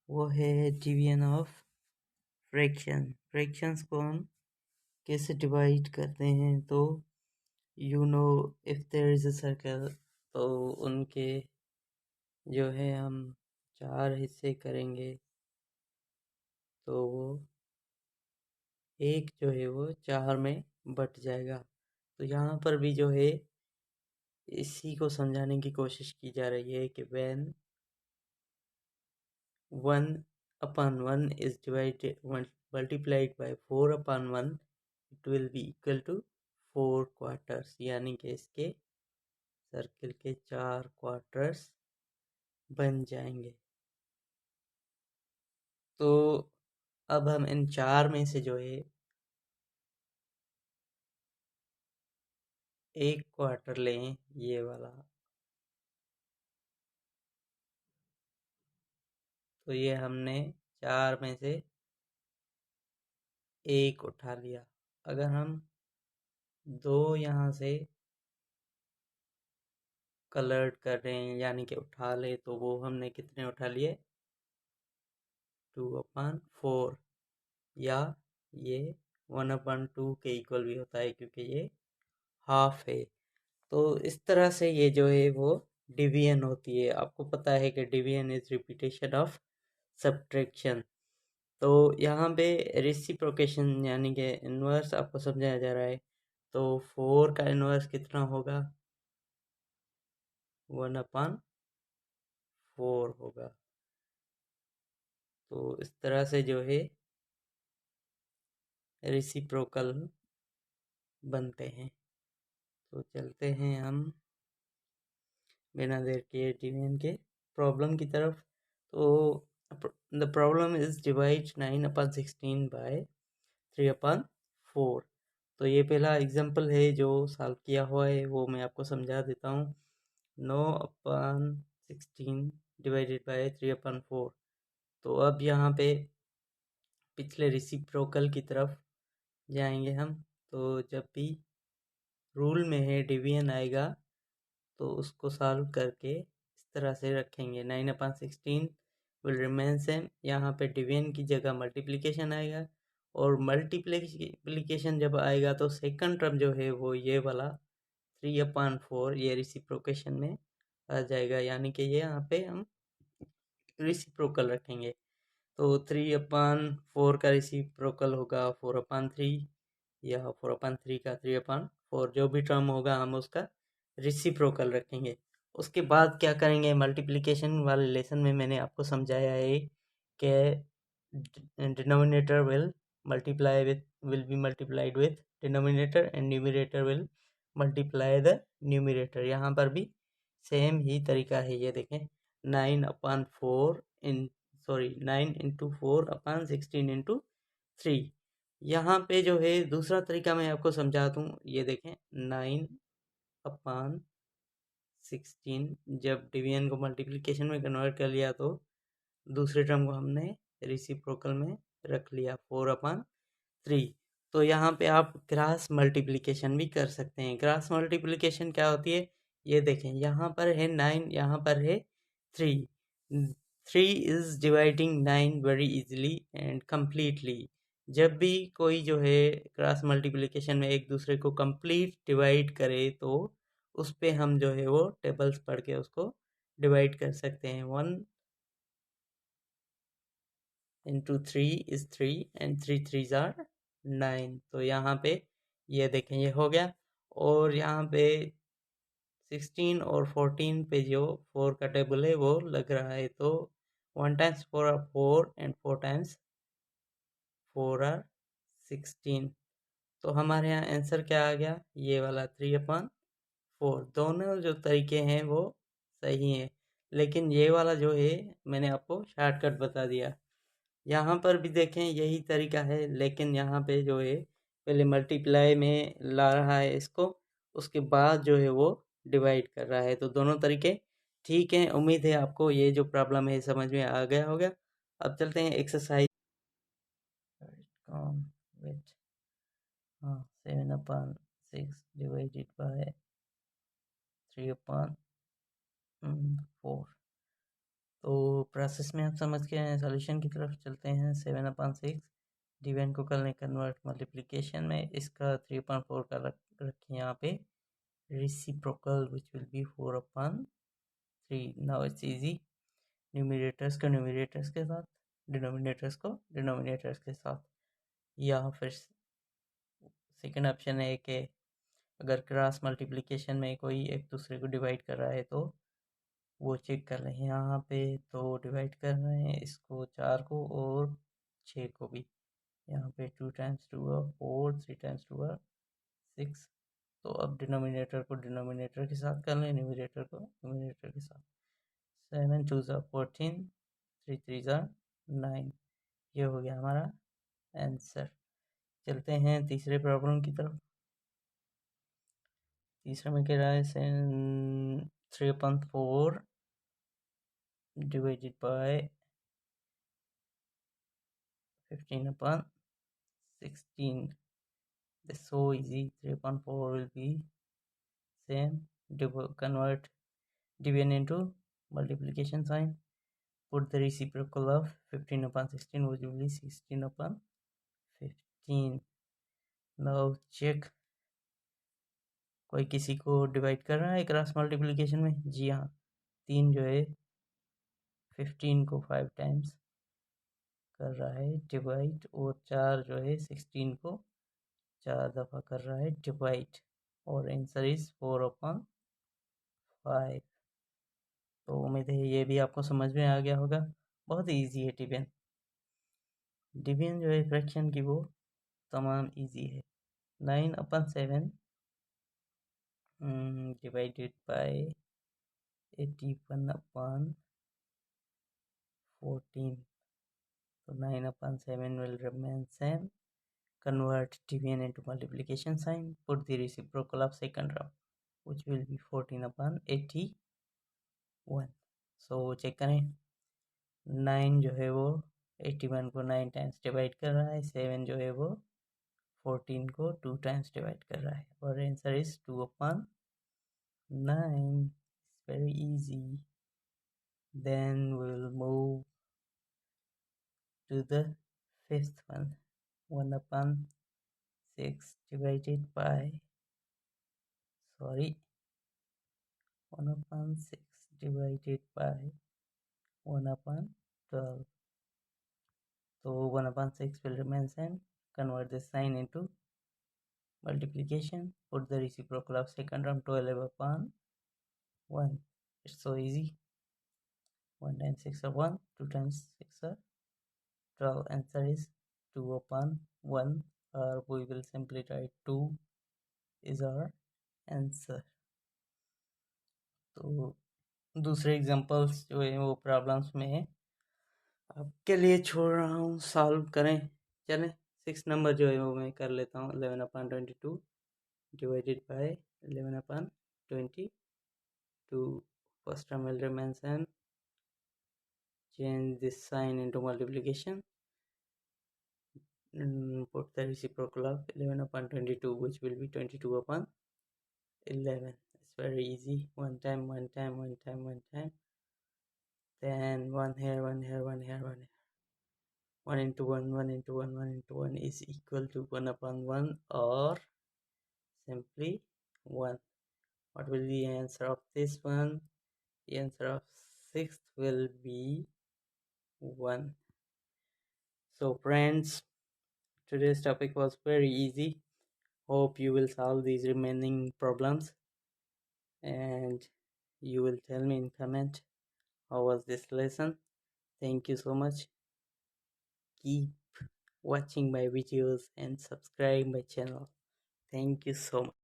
वो है division of fractions को हम कैसे डिवाइड करते हैं। तो if there is a circle, तो उनके जो है हम 4 हिस्से करेंगे, तो वो एक जो है वो 4 में बट जाएगा। तो यहाँ पर भी जो है इसी को समझाने की कोशिश की जा रही है कि when 1/1 is divided multiplied by 4/1, it will be equal to 4 quarters, यानी कि इसके सर्किल के 4 क्वार्टर्स बन जाएंगे। तो अब हम इन 4 में से जो है एक क्वार्टर लें, ये वाला। तो ये हमने 4 में से एक उठा लिया। अगर हम 2 यहाँ से कलर्ड कर रहे हैं यानी कि उठा ले, तो वो हमने कितने उठा लिए, 2/4, या ये 1/2 के इक्वल भी होता है क्योंकि ये हाफ है। तो इस तरह से ये जो है वो डिवीजन होती है। आपको पता है कि division is repetition of subtraction. तो यहाँ पे रेसिप्रोकेशन यानी कि इन्वर्स आपको समझाया जा रहा है। तो 4 का इन्वर्स कितना होगा, 1/4 होगा। तो इस तरह से जो है रेसिप्रोकल बनते हैं। तो चलते हैं हम बिना देर के डिवीजन के प्रॉब्लम की तरफ। तो the problem is divide 9/16 by 3/4। तो ये पहला एग्जांपल है जो सॉल्व किया हुआ है, वो मैं आपको समझा देता हूँ। 9/16 डिवाइडेड बाय 3/4। तो अब यहाँ पे पिछले रेसिप्रोकल की तरफ जाएंगे हम। तो जब भी रूल में है डिवीजन आएगा, तो उसको सॉल्व करके इस तरह से रखेंगे। 9/16 विल रिमेन सेम। यहाँ पे डिवीजन की जगह मल्टीप्लिकेशन आएगा, और मल्टीप्लिकेशन जब आएगा तो सेकंड टर्म जो है वो ये वाला 3/4 ये रेसिप्रोकेशन में आ जाएगा, यानी कि ये यहाँ पे हम रेसिप्रोकल रखेंगे। तो 3/4 का रेसिप्रोकल होगा 4/3, या 4/3 का 3/4, जो भी टर्म होगा हम उसका रेसिप्रोकल रखेंगे। उसके बाद क्या करेंगे, मल्टीप्लिकेशन वाले लेसन में मैंने आपको समझाया है कि denominator will be multiplied with denominator and numerator will multiply the numerator. यहाँ पर भी सेम ही तरीका है। ये देखें, 9/4 यहाँ पे जो है दूसरा तरीका मैं आपको समझा दूँ। ये देखें, 9/16 जब डिवीजन को मल्टीप्लिकेशन में कन्वर्ट कर लिया, तो दूसरे टर्म को हमने रेसिप्रोकल में रख लिया 4/3। तो यहाँ पे आप क्रॉस मल्टीप्लिकेशन भी कर सकते हैं। क्रॉस मल्टीप्लिकेशन क्या होती है, ये देखें, यहाँ पर है 9, यहाँ पर है 3। 3 is dividing 9 very easily and completely. जब भी कोई जो है क्रॉस मल्टीप्लिकेशन में एक दूसरे को कंप्लीट डिवाइड करे, तो उस पे हम जो है वो टेबल्स पढ़ के उसको डिवाइड कर सकते हैं। 1 into 3 is 3 and 3 3s are 9। तो यहाँ पे ये देखें, ये हो गया। और यहाँ पे 16 और 14 पे जो 4 का टेबल है वो लग रहा है। तो 1 times 4 are 4 and 4 times 4 are 16। तो हमारे यहाँ आंसर क्या आ गया, ये वाला 3/4। दोनों जो तरीके हैं वो सही हैं, लेकिन ये वाला जो है मैंने आपको शॉर्टकट बता दिया। यहाँ पर भी देखें यही तरीका है, लेकिन यहाँ पे जो है पहले मल्टीप्लाई में ला रहा है इसको, उसके बाद जो है वो डिवाइड कर रहा है। तो दोनों तरीके ठीक हैं। उम्मीद है आपको ये जो प्रॉब्लम है समझ में आ गया होगा। अब चलते हैं एक्सरसाइज। With 7/6 divided by 3/4। तो प्रोसेस में आप समझ के हैं, सॉल्यूशन की तरफ चलते हैं। 7/6 डिवाइन को कर लें कन्वर्ट मल्टीप्लिकेशन में, इसका 3/4 का रखें यहाँ पे reciprocal which will be 4/3। now it's easy, numerators को न्यूमिनेटर्स के साथ, डिनोमिनेटर्स को डिनोमिनेटर्स के साथ, या फिर सेकंड ऑप्शन है कि अगर क्रॉस मल्टीप्लिकेशन में कोई एक दूसरे को डिवाइड कर रहा है तो वो चेक कर रहे हैं। यहाँ पे तो डिवाइड कर रहे हैं इसको 4 को और 6 को भी। यहाँ पे 2 टाइम्स 2 4, 3 टाइम्स 2 6। तो अब डिनोमिनेटर को डिनोमिनेटर के साथ कर लें, न्यूमिनेटर को न्यूमिनेटर के साथ। 7 2 14, 3 3 9। ये हो गया हमारा आंसर। चलते हैं तीसरे प्रॉब्लम की तरफ। तीसरा में कह रहा है 3/4 divided by 15/16. This is so easy. 3/4 will be same. Convert division into multiplication sign. Put the reciprocal of 15/16 which will be 16/15. Now check, कोई किसी को डिवाइड कर रहा है क्रॉस मल्टीप्लिकेशन में? जी हाँ, 3 जो है 15 को 5 टाइम्स कर रहा है डिवाइड, और 4 जो है 16 को 4 दफ़ा कर रहा है डिवाइड, और आंसर इज 4/5। तो उम्मीद है ये भी आपको समझ में आ गया होगा। बहुत इजी है डिवीजन। डिवीजन जो है फ्रैक्शन की वो तमाम इजी है। 9/7 divided by 81/14. So 9/7 will remain same. Convert division into multiplication sign. Put the reciprocal of second term which will be 14/81. So check करें, 9 जो है वो 81 को 9 टाइम्स डिवाइड कर रहा है, 7 जो है वो 14 को 2 टाइम्स डिवाइड कर रहा है, और answer is 2/9। It's very easy. Then we'll move to the fifth one. 1/6 divided by 1/6 divided by 1/12. So 1/6 will remain same. Convert the sign into multiplication. Put the reciprocal of second term 12/1. It's so easy. 1 times 6 are 1, 2 times 6 are 12. Answer is 2/1, or we will simply write 2 is our answer. तो दूसरे examples जो है वो problems में है, आपके लिए छोड़ रहा हूँ, सॉल्व करें। चलें 6 नंबर जो है वो मैं कर लेता हूँ। 11/22 divided by 11/22. First term will remain same. Change this sign into multiplication. Put the reciprocal of 11/22 which will be 22/11. It's very easy. One time, one time, one time, one time. Then one here, one here, one here, one here. 1 into 1, 1 into 1, 1 into 1 is equal to 1/1, or simply 1. What will be the answer of this one? The answer of 6th will be 1. So friends, today's topic was very easy. Hope you will solve these remaining problems, and you will tell me in comment how was this lesson. Thank you so much. Keep watching my videos and subscribe my channel. Thank you so much.